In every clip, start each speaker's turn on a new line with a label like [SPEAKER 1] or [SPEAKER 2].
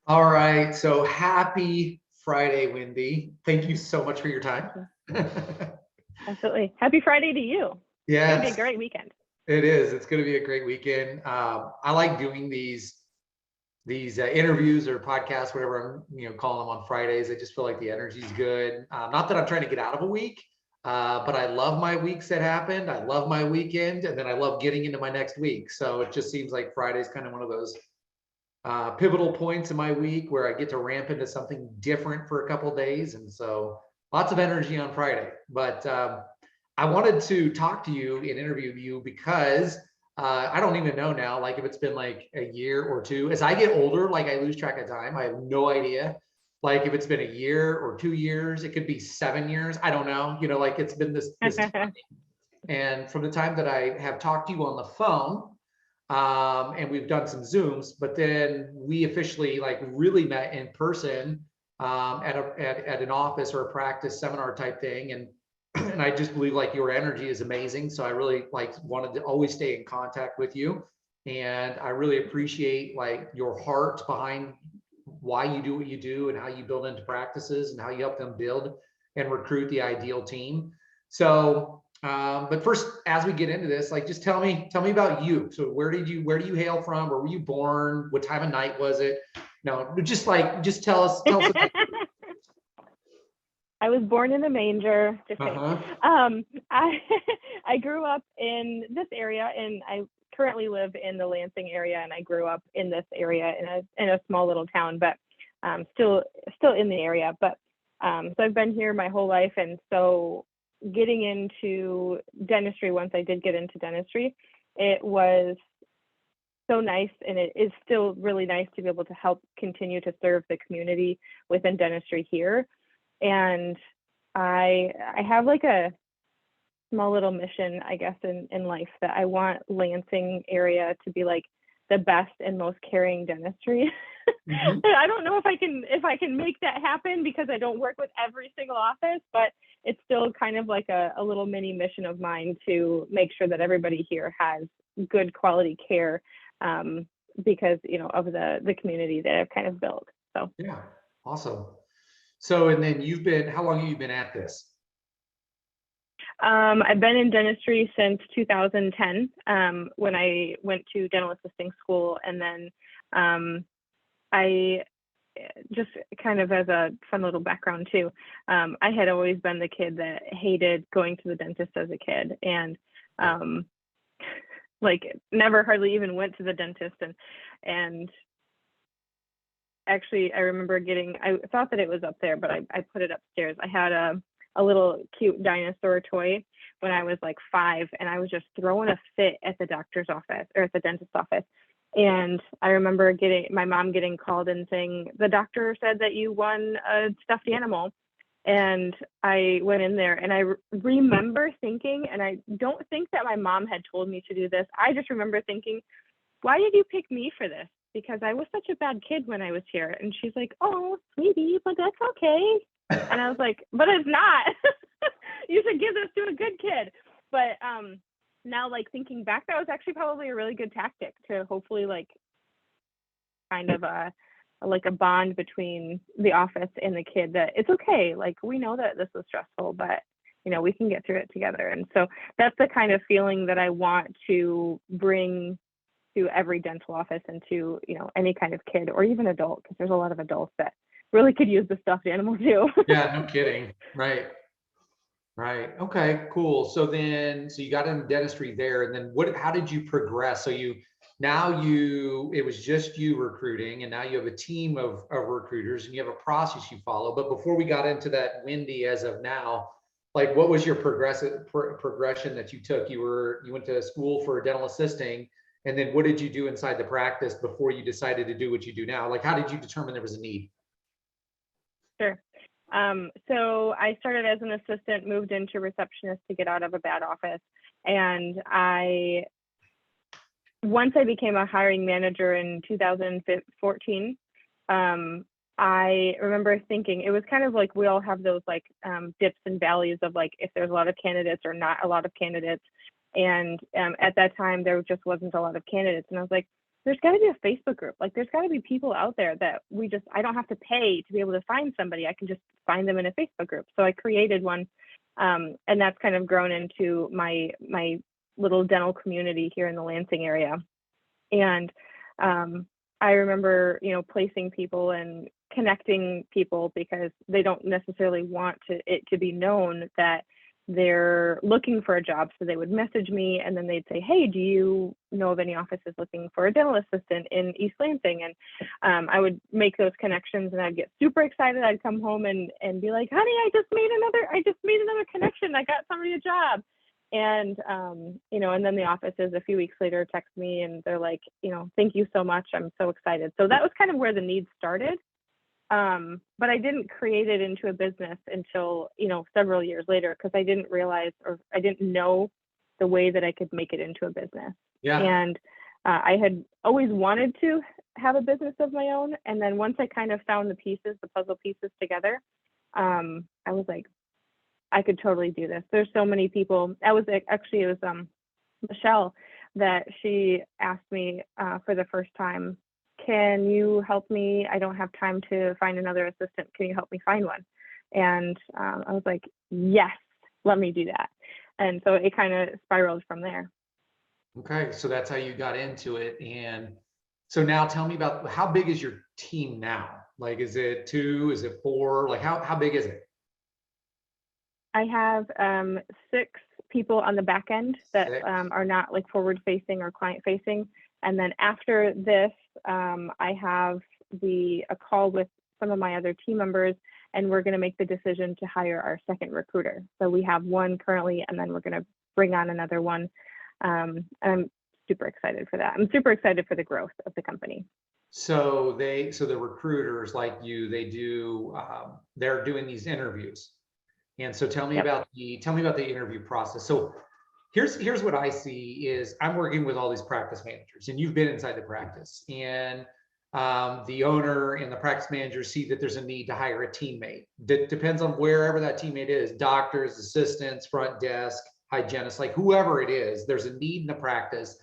[SPEAKER 1] All right. So happy Friday, Wendy. Thank you so much for your time.
[SPEAKER 2] Thank you. Absolutely. Happy Friday to you. It's going to be a
[SPEAKER 1] Yes,
[SPEAKER 2] great weekend.
[SPEAKER 1] it is. It's going to be a great weekend. I like doing these interviews or podcasts, whatever I'm calling them on Fridays. I just feel like the energy's good. Not that I'm trying to get out of a week, but I love my weeks that happened. I love my weekend, and then I love getting into my next week. So it just seems like Friday's kind of one of those pivotal points in my week where I get to ramp into something different for a couple of days. And so lots of energy on Friday. But I wanted to talk to you and interview you because I don't even know now, like if it's been like a year or two. As I get older, like I lose track of time. I have no idea. Like if it's been a year or 2 years, it could be 7 years. I don't know. Like it's been this time. And from the time that I have talked to you on the phone, and we've done some Zooms, but then we officially like really met in person at an office or a practice seminar type thing. And I just believe like your energy is amazing. So I really like wanted to always stay in contact with you. And I really appreciate like your heart behind why you do what you do and how you build into practices and how you help them build and recruit the ideal team. So but first, as we get into this, like just tell me about you. So where do you hail from? Where were you born? What time of night was it? No, just tell us about
[SPEAKER 2] I was born in a manger. Just
[SPEAKER 1] you.
[SPEAKER 2] kidding.
[SPEAKER 1] Uh-huh.
[SPEAKER 2] I I grew up in this area, and I currently live in the Lansing area, and I grew up in this area in a small little town, but still in the area. But so I've been here my whole life, and so getting into dentistry, once I did get into dentistry, it was so nice, and it is still really nice to be able to help continue to serve the community within dentistry here. And I have like a small little mission, I guess, in life, that I want Lansing area to be like the best and most caring dentistry.
[SPEAKER 1] Mm-hmm.
[SPEAKER 2] I don't know if I can make that happen because I don't work with every single office, but it's still kind of like a little mini mission of mine to make sure that everybody here has good quality care, because of the community that I've kind of built. So
[SPEAKER 1] Yeah, awesome. So and then how long have you been at this?
[SPEAKER 2] I've been in dentistry since 2010, when I went to dental assisting school, and then I just kind of as a fun little background too, I had always been the kid that hated going to the dentist as a kid, and um, like never hardly even went to the dentist, and actually I remember I thought that it was up there, but I put it upstairs. I had a little cute dinosaur toy when I was like 5, and I was just throwing a fit at the doctor's office or at the dentist's office. And I remember my mom getting called and saying, the doctor said that you won a stuffed animal. And I went in there, and I remember thinking, and I don't think that my mom had told me to do this. I just remember thinking, why did you pick me for this? Because I was such a bad kid when I was here. And she's like, oh, sweetie, but that's okay. And I was like, but it's not. You should give this to a good kid. But now, like thinking back, that was actually probably a really good tactic to hopefully like kind of like a bond between the office and the kid, that it's okay. Like, we know that this was stressful, but we can get through it together. And so that's the kind of feeling that I want to bring to every dental office, and to any kind of kid or even adult, because there's a lot of adults that really could use the stuffed animal too.
[SPEAKER 1] Yeah, no kidding. Right. Right. Okay, cool. So you got into dentistry there, and then how did you progress? So it was just you recruiting, and now you have a team of recruiters, and you have a process you follow. But before we got into that, Wendy, as of now, like what was your progression that you took? You went to school for dental assisting, and then what did you do inside the practice before you decided to do what you do now? Like, how did you determine there was a need?
[SPEAKER 2] Sure. So I started as an assistant, moved into receptionist to get out of a bad office. And once I became a hiring manager in 2014, I remember thinking, it was kind of like we all have those like dips and valleys of like if there's a lot of candidates or not a lot of candidates. And at that time, there just wasn't a lot of candidates. And I was like, there's got to be a Facebook group. Like there's got to be people out there that I don't have to pay to be able to find somebody. I can just find them in a Facebook group. So I created one. And that's kind of grown into my little dental community here in the Lansing area. And I remember, placing people and connecting people because they don't necessarily want it to be known that they're looking for a job. So they would message me and then they'd say, hey, do you know of any offices looking for a dental assistant in East Lansing? And I would make those connections and I'd get super excited. I'd come home and be like, honey, I just made another connection. I got somebody a job. And, and then the offices a few weeks later text me and they're like, thank you so much. I'm so excited. So that was kind of where the need started. But I didn't create it into a business until, several years later, because I didn't realize, or I didn't know the way that I could make it into a business.
[SPEAKER 1] Yeah.
[SPEAKER 2] And I had always wanted to have a business of my own. And then once I kind of found the puzzle pieces together, I was like, I could totally do this. There's so many people. It was Michelle that she asked me for the first time, can you help me? I don't have time to find another assistant. Can you help me find one? And I was like, yes, let me do that. And so it kind of spiraled from there.
[SPEAKER 1] Okay. So that's how you got into it. And so now tell me about, how big is your team now? Like, is it 2? Is it 4? Like how big is it?
[SPEAKER 2] I have 6 people on the back end that are not like forward facing or client facing. And then after this, I have a call with some of my other team members, and we're going to make the decision to hire our second recruiter. So we have one currently, and then we're going to bring on another one. And I'm super excited for that. I'm super excited for the growth of the company.
[SPEAKER 1] So the recruiters like you, they're doing these interviews. And so tell me about the interview process. So here's what I see is I'm working with all these practice managers, and you've been inside the practice, and the owner and the practice manager see that there's a need to hire a teammate. That depends on wherever that teammate is, doctors, assistants, front desk, hygienists, like whoever it is, there's a need in the practice.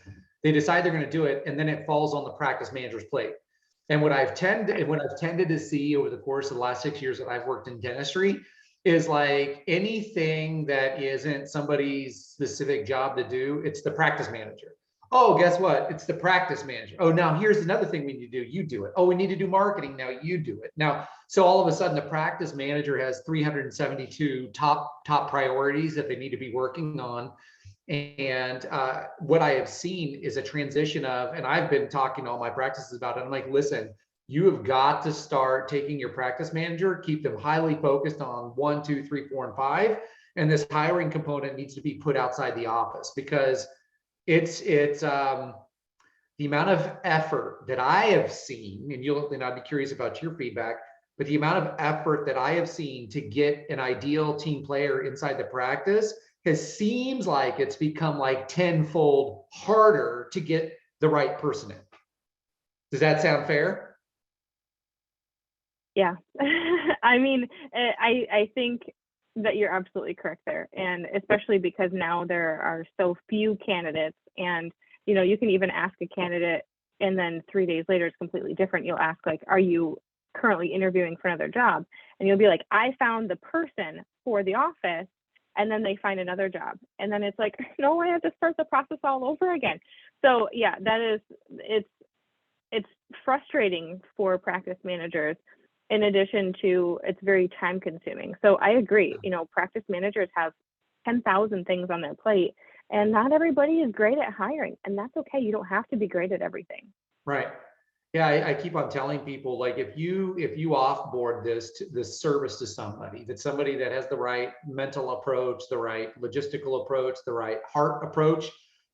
[SPEAKER 1] They decide they're going to do it, and then it falls on the practice manager's plate. And what I've tended to see over the course of the last 6 years that I've worked in dentistry is like anything that isn't somebody's specific job to do, it's the practice manager. Oh, guess what? It's the practice manager. Oh, now here's another thing we need to do. You do it. Oh, we need to do marketing. Now you do it. Now, so all of a sudden the practice manager has 372 top priorities that they need to be working on. And what I have seen is a transition of, and I've been talking to all my practices about it. I'm like, listen, you have got to start taking your practice manager, keep them highly focused on 1, 2, 3, 4, and 5. And this hiring component needs to be put outside the office, because it's the amount of effort that I have seen, and I'd be curious about your feedback, but the amount of effort that I have seen to get an ideal team player inside the practice seems like it's become like tenfold harder to get the right person in. Does that sound fair?
[SPEAKER 2] Yeah. I mean, I think that you're absolutely correct there. And especially because now there are so few candidates, and, you can even ask a candidate and then 3 days later, it's completely different. You'll ask, like, are you currently interviewing for another job? And you'll be like, I found the person for the office, and then they find another job. And then it's like, no, I have to start the process all over again. So yeah, it's frustrating for practice managers. In addition to, it's very time consuming. So I agree, practice managers have 10,000 things on their plate, and not everybody is great at hiring, and that's okay. You don't have to be great at everything.
[SPEAKER 1] Right. Yeah. I keep on telling people, like, if you offboard this service to somebody that has the right mental approach, the right logistical approach, the right heart approach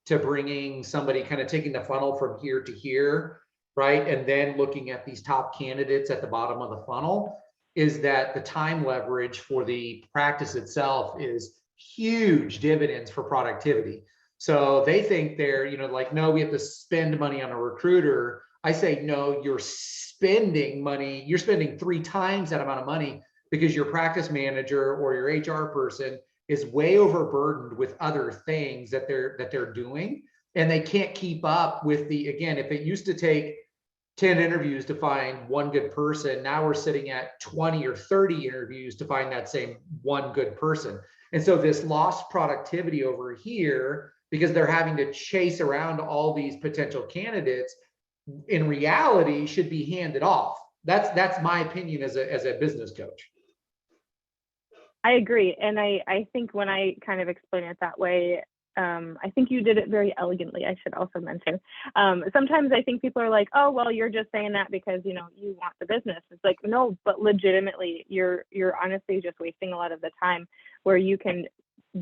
[SPEAKER 1] to bringing somebody, kind of taking the funnel from here to here, right? And then looking at these top candidates at the bottom of the funnel, is that the time leverage for the practice itself is huge dividends for productivity. So they think they're, like, no, we have to spend money on a recruiter. I say, no, you're spending money. You're spending 3 times that amount of money, because your practice manager or your HR person is way overburdened with other things that they're doing. and they can't keep up with again, if it used to take 10 interviews to find one good person, now we're sitting at 20 or 30 interviews to find that same one good person. And so this lost productivity over here, because they're having to chase around all these potential candidates, in reality should be handed off. That's my opinion as a business coach.
[SPEAKER 2] I agree. And I think when I kind of explain it that way, I think you did it very elegantly, I should also mention. Sometimes I think people are like, oh, well, you're just saying that because, you want the business. It's like, no, but legitimately, you're honestly just wasting a lot of the time where you can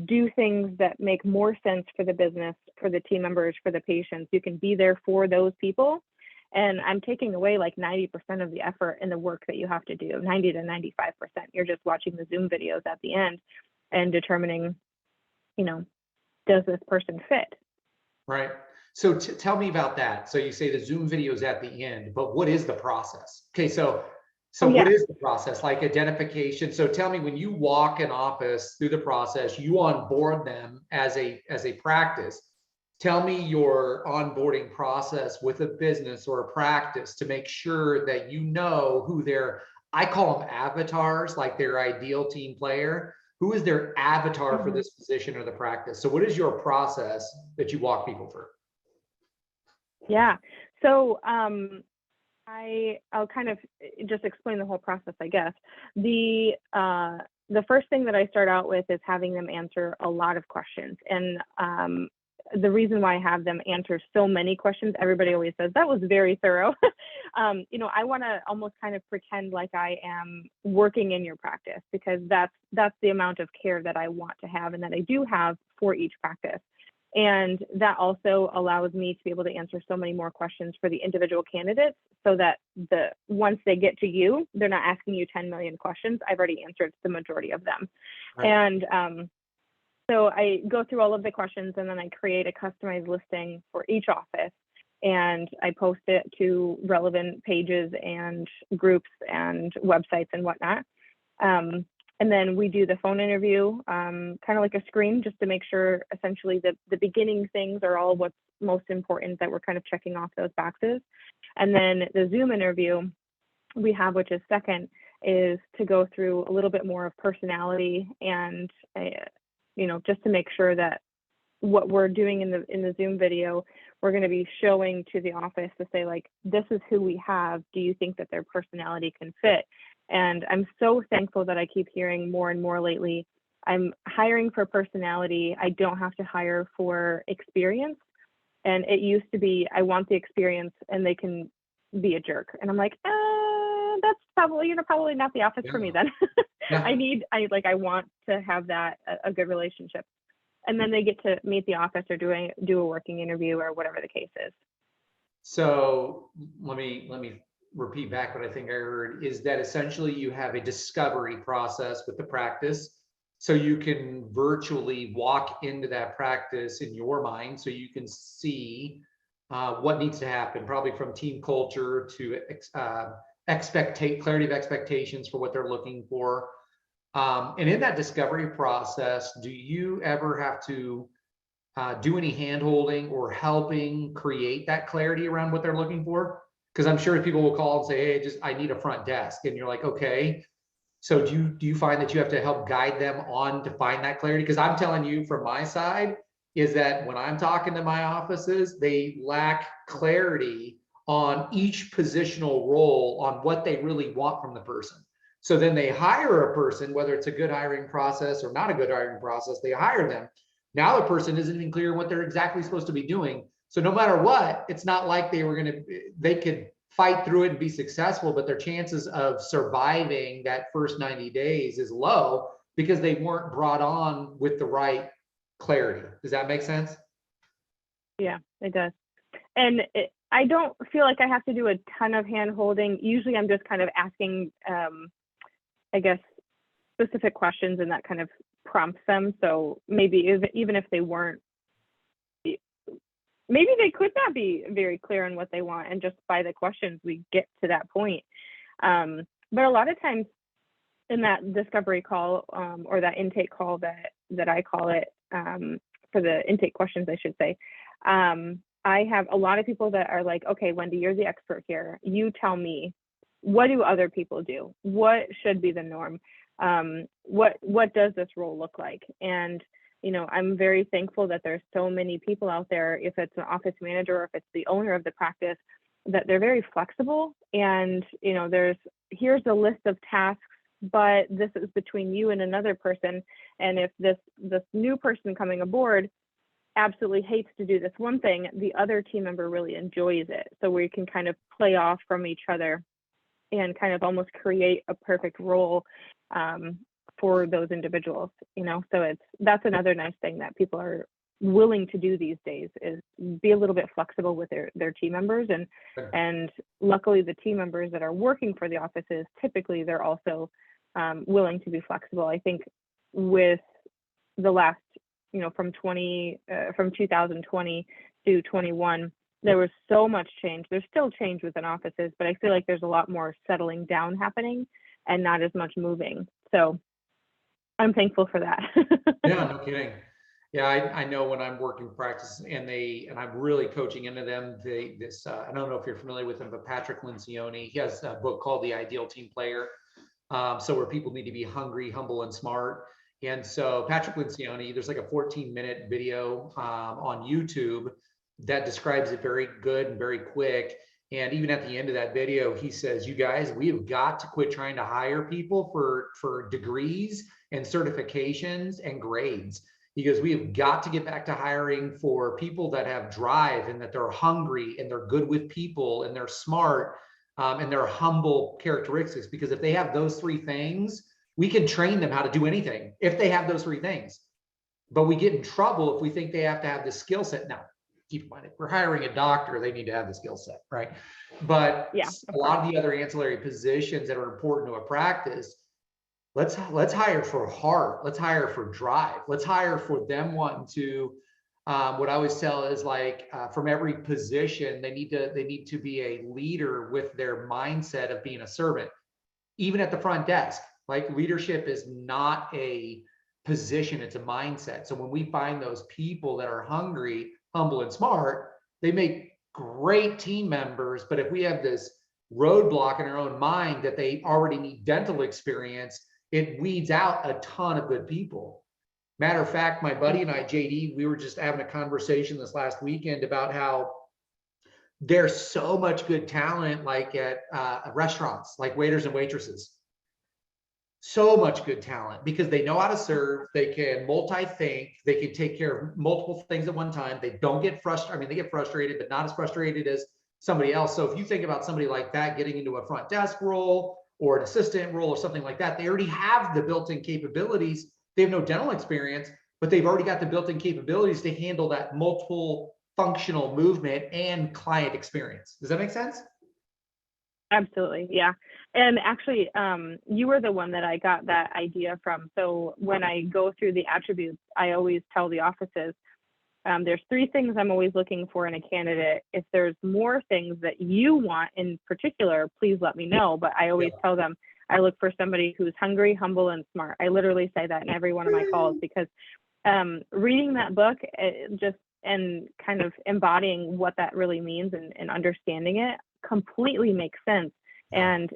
[SPEAKER 2] do things that make more sense for the business, for the team members, for the patients. You can be there for those people. And I'm taking away like 90% of the effort and the work that you have to do, 90 to 95%. You're just watching the Zoom videos at the end and determining, does this person fit?
[SPEAKER 1] Right. So tell me about that. So you say the Zoom videos at the end, but what is the process? Okay. So what is the process? Like identification. So tell me, when you walk an office through the process, you onboard them as a practice. Tell me your onboarding process with a business or a practice to make sure that you know who I call them avatars, like their ideal team player. Who is their avatar for this position or the practice? So what is your process that you walk people through?
[SPEAKER 2] Yeah. So I'll kind of just explain the whole process, I guess. The first thing that I start out with is having them answer a lot of questions. And the reason why I have them answer so many questions, everybody always says, that was very thorough. I want to almost kind of pretend like I am working in your practice, because that's the amount of care that I want to have and that I do have for each practice. And that also allows me to be able to answer so many more questions for the individual candidates, so that once they get to you, they're not asking you 10 million questions. I've already answered the majority of them. Right. And so I go through all of the questions, and then I create a customized listing for each office, and I post it to relevant pages and groups and websites and whatnot. And then we do the phone interview, kind of like a screen, just to make sure essentially that the beginning things are all what's most important, that we're kind of checking off those boxes. And then the Zoom interview we have, which is second, is to go through a little bit more of personality and just to make sure that what we're doing in the Zoom video, we're going to be showing to the office to say, like, this is who we have. Do you think that their personality can fit? And I'm so thankful that I keep hearing more and more lately, I'm hiring for personality. I don't have to hire for experience. And it used to be, I want the experience and they can be a jerk. And I'm like, that's probably not the office for me then. Yeah. I want to have that a good relationship. And then they get to meet the office or do a working interview or whatever the case is.
[SPEAKER 1] So let me repeat back what I think I heard, is that essentially you have a discovery process with the practice. So you can virtually walk into that practice in your mind, so you can see what needs to happen, probably from team culture to clarity of expectations for what they're looking for. And in that discovery process, do you ever have to do any hand-holding or helping create that clarity around what they're looking for? Because I'm sure people will call and say, hey, I need a front desk. And you're like, okay. So do you find that you have to help guide them on to find that clarity? Because I'm telling you from my side is that when I'm talking to my offices, they lack clarity on each positional role, on what they really want from the person. So then they hire a person, whether it's a good hiring process or not a good hiring process, they hire them. Now the person isn't even clear what they're exactly supposed to be doing. So no matter what, it's not like they could fight through it and be successful, but their chances of surviving that first 90 days is low because they weren't brought on with the right clarity. Does that make sense?
[SPEAKER 2] Yeah, it does. And I don't feel like I have to do a ton of hand holding. Usually I'm just kind of asking, I guess, specific questions, and that kind of prompts them. So maybe even if they weren't, maybe they could not be very clear on what they want, and just by the questions we get to that point. But a lot of times in that discovery call, or that intake call that I call it, for the intake questions, I should say, I have a lot of people that are like, okay, Wendy, you're the expert here. You tell me, what do other people do? What should be the norm? What does this role look like? And, you know, I'm very thankful that there's so many people out there, if it's an office manager or if it's the owner of the practice, that they're very flexible. And, you know, here's a list of tasks, but this is between you and another person. And if this new person coming aboard absolutely hates to do this one thing, the other team member really enjoys it. So we can kind of play off from each other and kind of almost create a perfect role for those individuals, you know. So that's another nice thing that people are willing to do these days, is be a little bit flexible with their team members. And luckily the team members that are working for the offices, typically they're also willing to be flexible. I think with the last, you know, from 2020 to 21, there was so much change. There's still change within offices, but I feel like there's a lot more settling down happening and not as much moving. So I'm thankful for that.
[SPEAKER 1] Yeah, no kidding. Yeah, I know when I'm working practice and I'm really coaching into them, I don't know if you're familiar with him, but Patrick Lencioni, he has a book called The Ideal Team Player. So where people need to be hungry, humble, and smart. And so Patrick Lencioni, there's like a 14-minute video on YouTube that describes it very good and very quick. And even at the end of that video, he says, you guys, we have got to quit trying to hire people for degrees and certifications and grades. He goes, we have got to get back to hiring for people that have drive and that they're hungry and they're good with people and they're smart and they're humble characteristics. Because if they have those three things, we can train them how to do anything if they have those three things. But we get in trouble if we think they have to have the skill set. Now, keep in mind, if we're hiring a doctor, they need to have the skill set, right? But
[SPEAKER 2] yeah,
[SPEAKER 1] a lot of the other ancillary positions that are important to a practice, let's hire for heart. Let's hire for drive. Let's hire for them wanting to. What I always tell is like from every position, they need to be a leader with their mindset of being a servant, even at the front desk. Like leadership is not a position, it's a mindset. So when we find those people that are hungry, humble, and smart, they make great team members. But if we have this roadblock in our own mind that they already need dental experience, it weeds out a ton of good people. Matter of fact, my buddy and I, JD, we were just having a conversation this last weekend about how there's so much good talent, like at restaurants, like waiters and waitresses. So much good talent because they know how to serve, they can multi-think, they can take care of multiple things at one time. They don't get frustrated. I mean, they get frustrated, but not as frustrated as somebody else. So if you think about somebody like that getting into a front desk role or an assistant role or something like that, they already have the built-in capabilities. They have no dental experience, but they've already got the built-in capabilities to handle that multiple functional movement and client experience. Does that make sense?
[SPEAKER 2] Absolutely. Yeah. And actually, you were the one that I got that idea from. So when I go through the attributes, I always tell the offices, there's three things I'm always looking for in a candidate. If there's more things that you want in particular, please let me know. But I always tell them, I look for somebody who's hungry, humble, and smart. I literally say that in every one of my calls because reading that book and kind of embodying what that really means and understanding it completely makes sense. And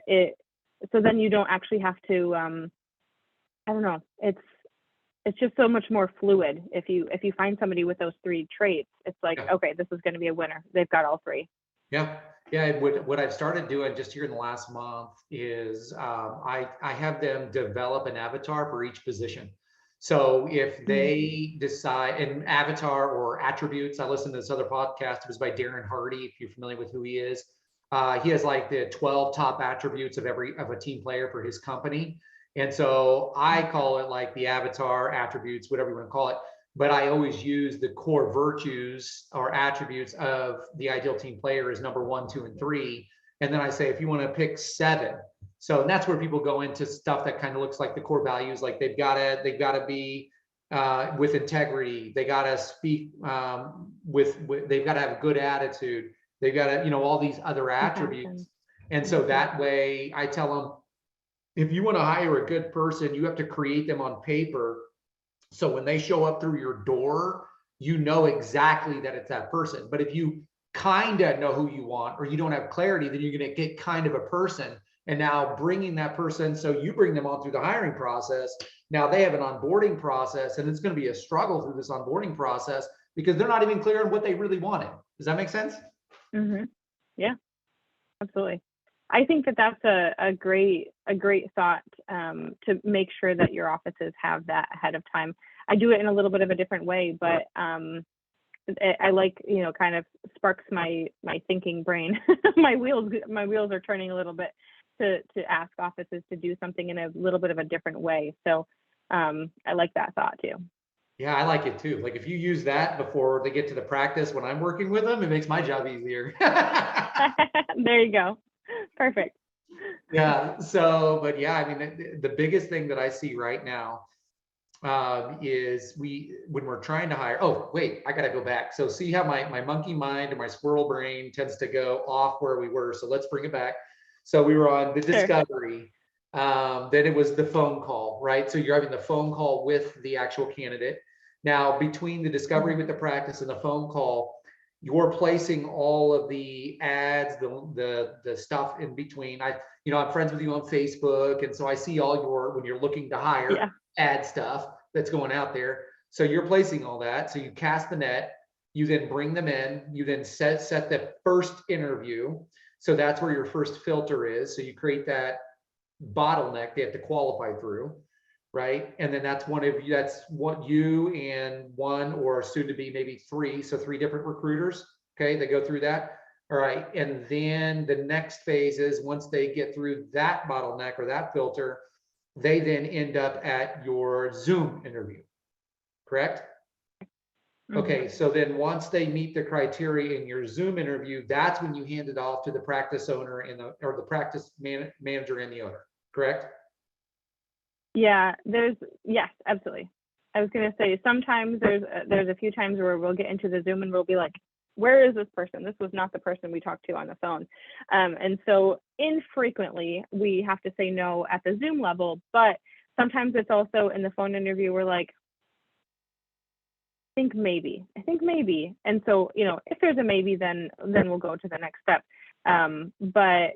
[SPEAKER 2] so then you don't actually have to, I don't know, it's just so much more fluid. If you find somebody with those three traits, it's like, okay, this is going to be a winner. They've got all three.
[SPEAKER 1] Yeah. What I've started doing just here in the last month is I have them develop an avatar for each position. So if they decide an avatar or attributes, I listened to this other podcast. It was by Darren Hardy. If you're familiar with who he is, he has like the 12 top attributes of a team player for his company. And so I call it like the avatar attributes, whatever you want to call it. But I always use the core virtues or attributes of the ideal team player as number 1, 2, and 3. And then I say, if you want to pick 7. So and that's where people go into stuff that kind of looks like the core values. Like they've got to be with integrity. They got to speak they've got to have a good attitude. They've got to, all these other attributes. And so that way I tell them, if you want to hire a good person, you have to create them on paper. So when they show up through your door, you know exactly that it's that person. But if you kind of know who you want, or you don't have clarity, then you're going to get kind of a person. And now bringing that person, so you bring them on through the hiring process. Now they have an onboarding process, and it's going to be a struggle through this onboarding process because they're not even clear on what they really wanted. Does that make sense?
[SPEAKER 2] Mm-hmm. Yeah, absolutely. I think that that's a great thought, to make sure that your offices have that ahead of time. I do it in a little bit of a different way, but I like, kind of sparks my thinking brain. my wheels are turning a little bit to ask offices to do something in a little bit of a different way. So I like that thought too.
[SPEAKER 1] Yeah, I like it too. Like if you use that before they get to the practice when I'm working with them, it makes my job easier.
[SPEAKER 2] There you go. Perfect.
[SPEAKER 1] Yeah. So, but yeah, I mean, the biggest thing that I see right now is when we're trying to hire. Oh, wait, I got to go back. So see how my monkey mind and my squirrel brain tends to go off where we were. So let's bring it back. So we were on the
[SPEAKER 2] Sure.
[SPEAKER 1] discovery. Then it was the phone call, right? So you're having the phone call with the actual candidate. Now, between the discovery with the practice and the phone call, you're placing all of the ads, the stuff in between. I'm friends with you on Facebook, and so I see all your, when you're looking to hire,
[SPEAKER 2] Yeah.
[SPEAKER 1] ad stuff that's going out there. So you're placing all that. So you cast the net, you then bring them in, you then set the first interview. So that's where your first filter is. So you create that bottleneck they have to qualify through, right? And then that's what you and one, or soon to be maybe three, so three different recruiters, okay, they go through that. All right, and then the next phase is once they get through that bottleneck or that filter, they then end up at your Zoom interview, correct? Okay, so then once they meet the criteria in your Zoom interview, that's when you hand it off to the practice owner or the practice manager and the owner, correct?
[SPEAKER 2] Yeah, yes, absolutely. I was going to say sometimes there's a few times where we'll get into the Zoom and we'll be like, where is this person? This was not the person we talked to on the phone. And so infrequently we have to say no at the Zoom level, but sometimes it's also in the phone interview, we're like, I think maybe. And so, if there's a maybe, then we'll go to the next step. But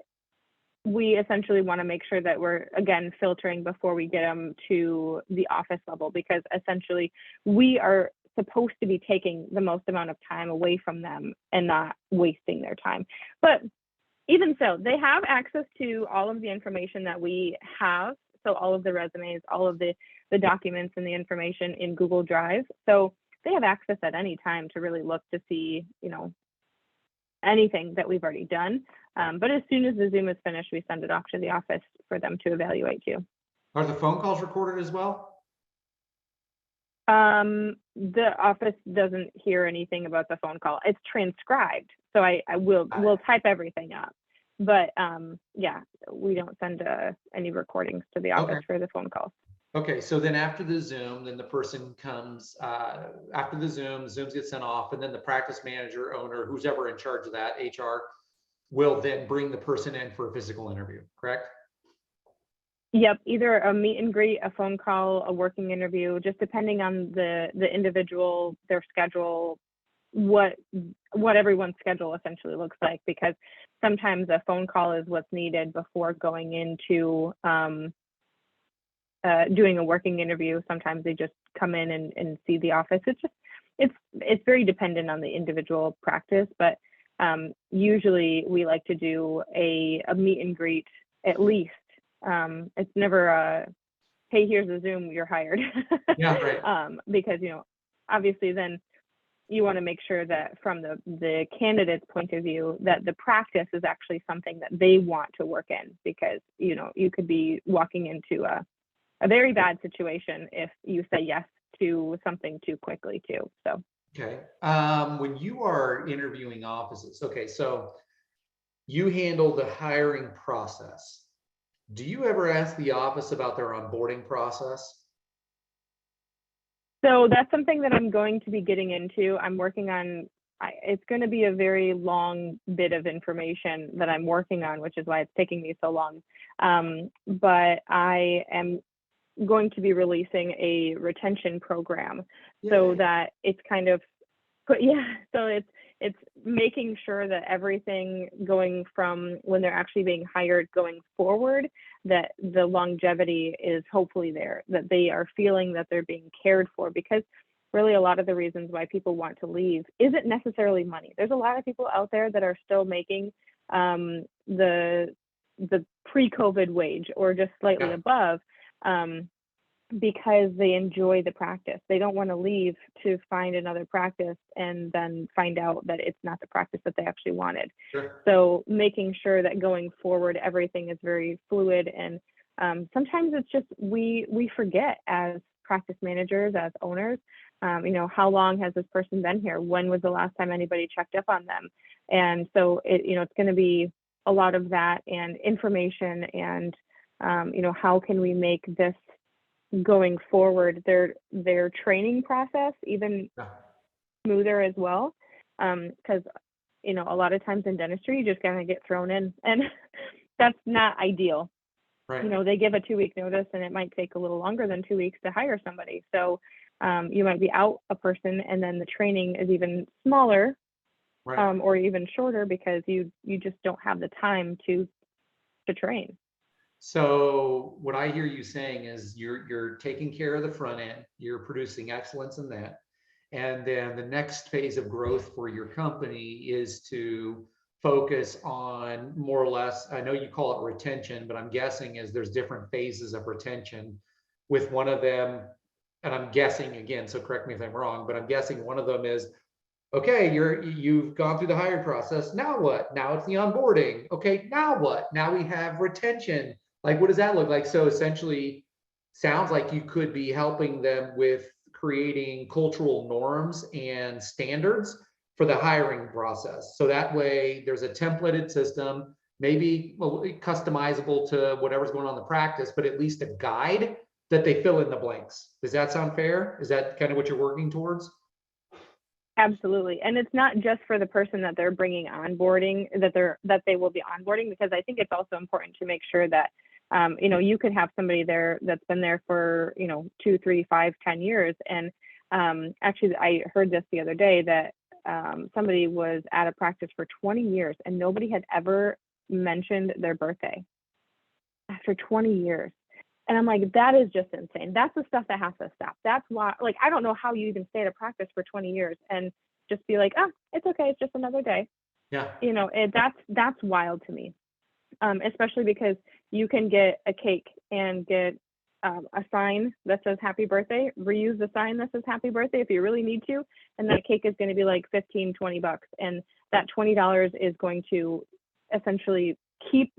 [SPEAKER 2] we essentially want to make sure that we're, again, filtering before we get them to the office level, because essentially we are supposed to be taking the most amount of time away from them and not wasting their time. But even so, they have access to all of the information that we have. So all of the resumes, all of the documents and the information in Google Drive. So they have access at any time to really look to see, anything that we've already done. But as soon as the Zoom is finished, we send it off to the office for them to evaluate too.
[SPEAKER 1] Are the phone calls recorded as well?
[SPEAKER 2] The office doesn't hear anything about the phone call. It's transcribed. So we'll type everything up. But yeah, we don't send any recordings to the office for the phone calls.
[SPEAKER 1] Okay, so then after the Zoom, then the person comes, after the Zooms get sent off, and then the practice manager, owner, who's ever in charge of that, HR, will then bring the person in for a physical interview, correct?
[SPEAKER 2] Yep, either a meet and greet, a phone call, a working interview, just depending on the individual, their schedule, what everyone's schedule essentially looks like, because sometimes a phone call is what's needed before going into doing a working interview. Sometimes they just come in and see the office. It's very dependent on the individual practice, but usually we like to do a meet and greet at least. It's never hey, here's a Zoom, you're hired.
[SPEAKER 1] Yeah, right.
[SPEAKER 2] Because obviously then you want to make sure that from the candidate's point of view that the practice is actually something that they want to work in, because you could be walking into a very bad situation if you say yes to something too quickly too. So
[SPEAKER 1] okay, when you are interviewing offices, okay, so you handle the hiring process. Do you ever ask the office about their onboarding process?
[SPEAKER 2] So that's something that I'm going to be getting into. I'm working on, it's going to be a very long bit of information that I'm working on, which is why it's taking me so long. But I am going to be releasing a retention program so that it's kind of But yeah, so it's making sure that everything going from when they're actually being hired going forward, that the longevity is hopefully there, that they are feeling that they're being cared for, because really a lot of the reasons why people want to leave isn't necessarily money. There's a lot of people out there that are still making the pre-COVID wage or just slightly
[SPEAKER 1] Yeah.
[SPEAKER 2] above, because they enjoy the practice. They don't want to leave to find another practice and then find out that it's not the practice that they actually wanted.
[SPEAKER 1] Sure.
[SPEAKER 2] So making sure that going forward, everything is very fluid. And sometimes it's just, we forget as practice managers, as owners, how long has this person been here? When was the last time anybody checked up on them? And so it's going to be a lot of that and information and, how can we make this going forward, their training process even
[SPEAKER 1] Yeah.
[SPEAKER 2] smoother as well. Because a lot of times in dentistry, you just kind of get thrown in, and that's not ideal.
[SPEAKER 1] Right.
[SPEAKER 2] They give a 2-week notice, and it might take a little longer than 2 weeks to hire somebody. So you might be out a person, and then the training is even smaller,
[SPEAKER 1] Right.
[SPEAKER 2] or even shorter, because you just don't have the time to train.
[SPEAKER 1] So what I hear you saying is you're taking care of the front end, you're producing excellence in that. And then the next phase of growth for your company is to focus on more or less, I know you call it retention, but I'm guessing is there's different phases of retention with one of them. And I'm guessing again, so correct me if I'm wrong, but I'm guessing one of them is, okay, you've gone through the hiring process. Now what? Now it's the onboarding. Okay, now what? Now we have retention. Like, what does that look like? So essentially, sounds like you could be helping them with creating cultural norms and standards for the hiring process. So that way there's a templated system, maybe customizable to whatever's going on in the practice, but at least a guide that they fill in the blanks. Does that sound fair? Is that kind of what you're working towards?
[SPEAKER 2] Absolutely. And it's not just for the person that they're bringing onboarding, that they will be onboarding, because I think it's also important to make sure that, you could have somebody there that's been there for, 2, 3, 5, 10 years. And actually, I heard this the other day that somebody was at a practice for 20 years and nobody had ever mentioned their birthday after 20 years. And I'm like, that is just insane. That's the stuff that has to stop. That's why, like, I don't know how you even stay at a practice for 20 years and just be like, oh, it's okay, it's just another day.
[SPEAKER 1] Yeah.
[SPEAKER 2] That's wild to me. Especially because you can get a cake and get a sign that says happy birthday, reuse the sign that says happy birthday if you really need to. And that cake is going to be like $15-20. And that $20 is going to essentially keep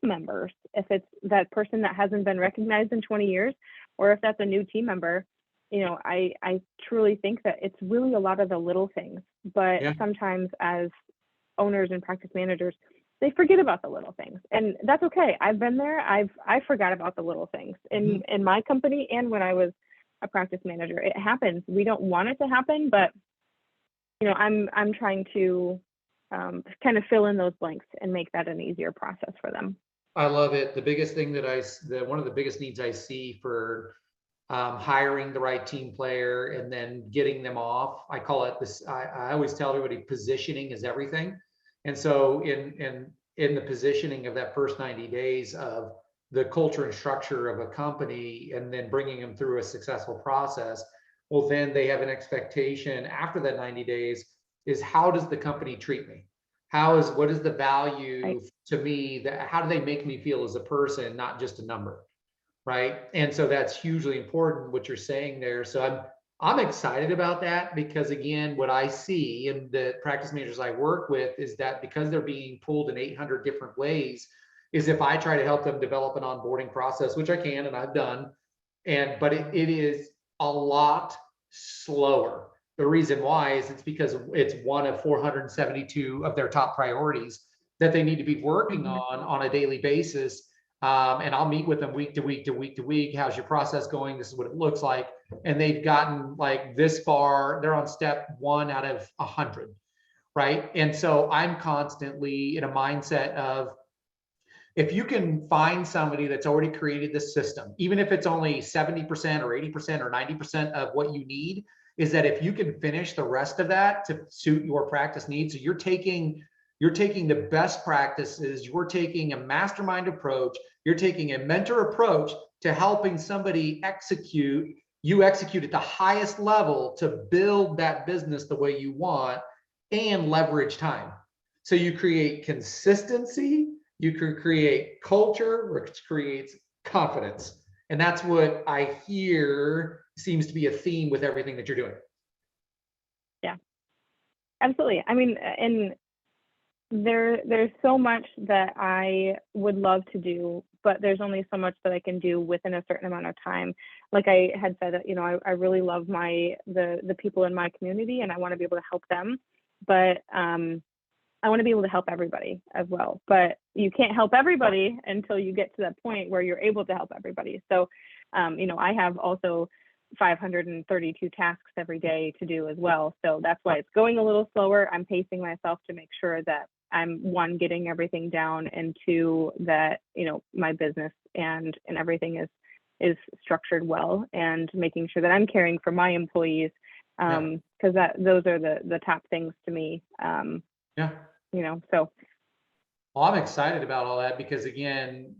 [SPEAKER 2] members, if it's that person that hasn't been recognized in 20 years, or if that's a new team member. I truly think that it's really a lot of the little things, but
[SPEAKER 1] Yeah.
[SPEAKER 2] sometimes as owners and practice managers, they forget about the little things, and that's okay. I've been there. I forgot about the little things in my company, and when I was a practice manager, it happens. We don't want it to happen, but I'm trying to kind of fill in those blanks and make that an easier process for them.
[SPEAKER 1] I love it. The biggest thing one of the biggest needs I see for hiring the right team player and then getting them off, I call it this. I always tell everybody positioning is everything. And so in the positioning of that first 90 days of the culture and structure of a company, and then bringing them through a successful process, well, then they have an expectation after that 90 days is, how does the company treat me? What is the value
[SPEAKER 2] Right.
[SPEAKER 1] to me? How do they make me feel as a person, not just a number? Right. And so that's hugely important what you're saying there. So I'm excited about that, because again, what I see in the practice managers I work with is that because they're being pulled in 800 different ways, is if I try to help them develop an onboarding process, which I can and I've done, but it is a lot slower. The reason why is it's because it's one of 472 of their top priorities that they need to be working
[SPEAKER 2] Mhm.
[SPEAKER 1] on a daily basis. And I'll meet with them week to week to week to week. How's your process going? This is what it looks like. And they've gotten like this far. They're on step 1 out of 100, right? And so I'm constantly in a mindset of, if you can find somebody that's already created this system, even if it's only 70% or 80% or 90% of what you need, is that if you can finish the rest of that to suit your practice needs, so you're taking the best practices, you're taking a mastermind approach, you're taking a mentor approach to helping somebody execute at the highest level to build that business the way you want and leverage time. So you create consistency, you can create culture, which creates confidence. And that's what I hear seems to be a theme with everything that you're doing.
[SPEAKER 2] Yeah, absolutely. I mean, and there's so much that I would love to do, but there's only so much that I can do within a certain amount of time. Like I had said, I really love the people in my community, and I want to be able to help them, but I want to be able to help everybody as well. But you can't help everybody until you get to that point where you're able to help everybody. So, I have also 532 tasks every day to do as well. So that's why it's going a little slower. I'm pacing myself to make sure that I'm, one, getting everything down, and two, that, my business and everything is structured well, and making sure that I'm caring for my employees, because those are the top things to me. So.
[SPEAKER 1] Well, I'm excited about all that because, again,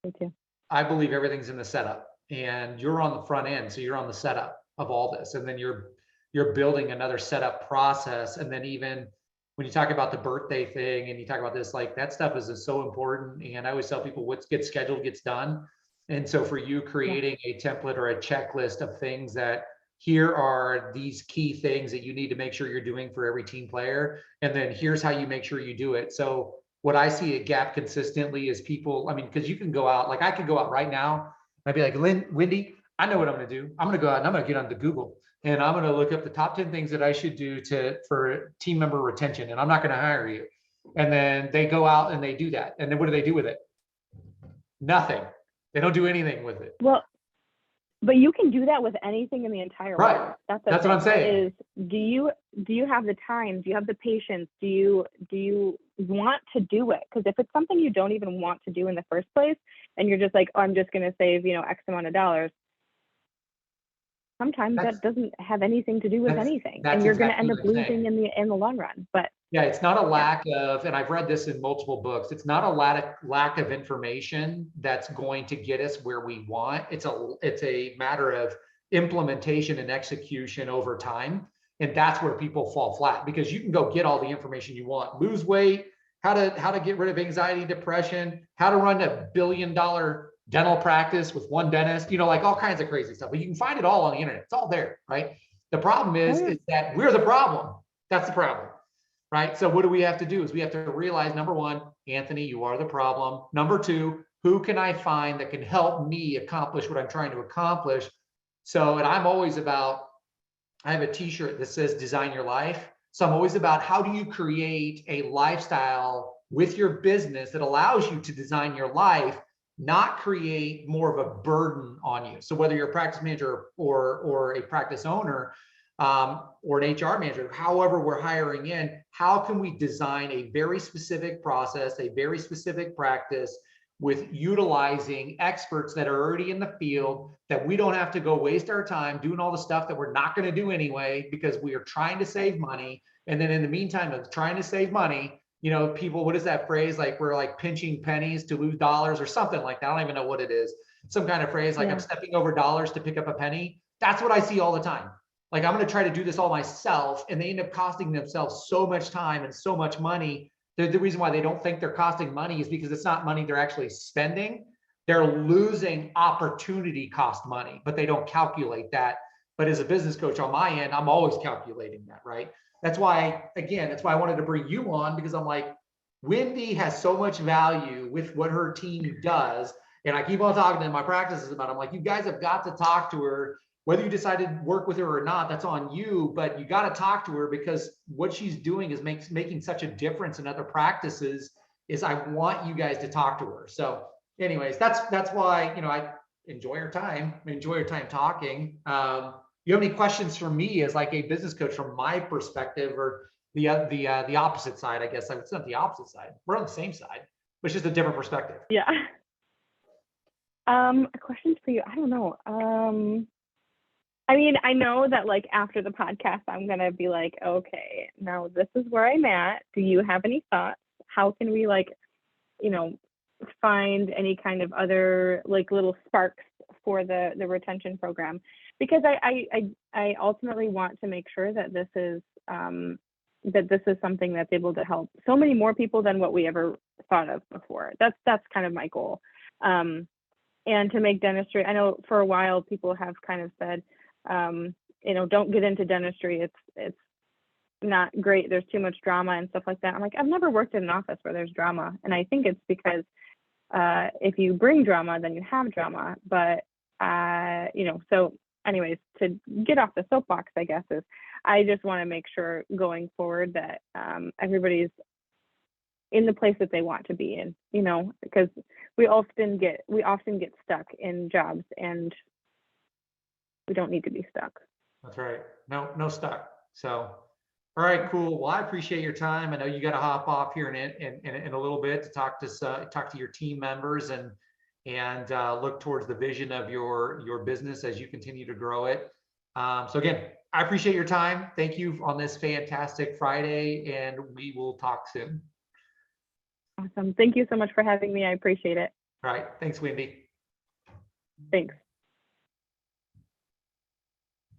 [SPEAKER 2] Me too.
[SPEAKER 1] I believe everything's in the setup, and you're on the front end. So you're on the setup of all this, and then you're building another setup process. And then even when you talk about the birthday thing and you talk about this, like, that stuff is so important. And I always tell people what gets scheduled gets done. And so for you, creating a template or a checklist of things that here are these key things that you need to make sure you're doing for every team player. And then here's how you make sure you do it. So what I see a gap consistently is people, because you can go out, like I could go out right now and I'd be like, Wendy, I know what I'm going to do. I'm going to go out and I'm going to get onto Google, and I'm going to look up the top 10 things that I should do for team member retention. And I'm not going to hire you. And then they go out and they do that. And then what do they do with it? Nothing. They don't do anything with it.
[SPEAKER 2] Well, but you can do that with anything in the entire world.
[SPEAKER 1] That's what I'm saying.
[SPEAKER 2] Do you have the time? Do you have the patience? Do you want to do it? Because if it's something you don't even want to do in the first place, and you're just like, oh, I'm just going to save, X amount of dollars, sometimes that doesn't have anything to do with anything, and you're going to end up losing in the long run. But
[SPEAKER 1] yeah, it's not a lack of, and I've read this in multiple books, it's not a lack of information that's going to get us where we want. It's a matter of implementation and execution over time. And that's where people fall flat, because you can go get all the information you want: lose weight, how to get rid of anxiety, depression, how to run $1 billion dental practice with one dentist, like all kinds of crazy stuff. But you can find it all on the internet. It's all there, right? The problem is that we're the problem. That's the problem. Right. So what do we have to do is we have to realize, number one, Anthony, you are the problem. Number two, who can I find that can help me accomplish what I'm trying to accomplish? So, and I'm always about, I have a t-shirt that says design your life. So I'm always about, how do you create a lifestyle with your business that allows you to design your life, not create more of a burden on you. So whether you're a practice manager or a practice owner, or an HR manager, however we're hiring in, how can we design a very specific process, a very specific practice, with utilizing experts that are already in the field, that we don't have to go waste our time doing all the stuff that we're not going to do anyway, because we are trying to save money. And then in the meantime of trying to save money, people, what is that phrase? Like, we're like pinching pennies to lose dollars or something like that. I don't even know what it is. Some kind of phrase, like I'm stepping over dollars to pick up a penny. That's what I see all the time. Like, I'm going to try to do this all myself, and they end up costing themselves so much time and so much money. The reason why they don't think they're costing money is because it's not money they're actually spending. They're losing opportunity cost money, but they don't calculate that. But as a business coach on my end, I'm always calculating that, right? That's why I wanted to bring you on, because I'm like, Wendy has so much value with what her team does. And I keep on talking to my practices about it. I'm like, you guys have got to talk to her. Whether you decide to work with her or not, that's on you, but you got to talk to her, because what she's doing is making such a difference in other practices. Is I want you guys to talk to her. So anyways, that's why, I enjoy your time. I enjoy your time talking. You have any questions for me as like a business coach from my perspective, or the opposite side? I guess it's not the opposite side. We're on the same side, but it's just a different perspective.
[SPEAKER 2] Yeah. Questions for you? I don't know. I mean, I know that like after the podcast, I'm going to be like, okay, now this is where I'm at. Do you have any thoughts? How can we like, you know, find any kind of other like little sparks for the retention program? Because I ultimately want to make sure that this is something that's able to help so many more people than what we ever thought of before. That's kind of my goal. And to make dentistry, I know for a while people have kind of said, you know, don't get into dentistry. It's not great. There's too much drama and stuff like that. I'm like, I've never worked in an office where there's drama. And I think it's because if you bring drama, then you have drama. But, you know, so anyways, to get off the soapbox, I guess, is I just want to make sure going forward that everybody's in the place that they want to be in, you know, because we often get stuck in jobs and we don't need to be stuck.
[SPEAKER 1] That's right. No stuck. So, all right, cool. Well, I appreciate your time. I know you got to hop off here in a little bit to talk to your team members and look towards the vision of your business as you continue to grow it. So again, I appreciate your time. Thank you on this fantastic Friday, and we will talk soon.
[SPEAKER 2] Awesome. Thank you so much for having me. I appreciate it.
[SPEAKER 1] All right. Thanks, Wendy.
[SPEAKER 2] Thanks.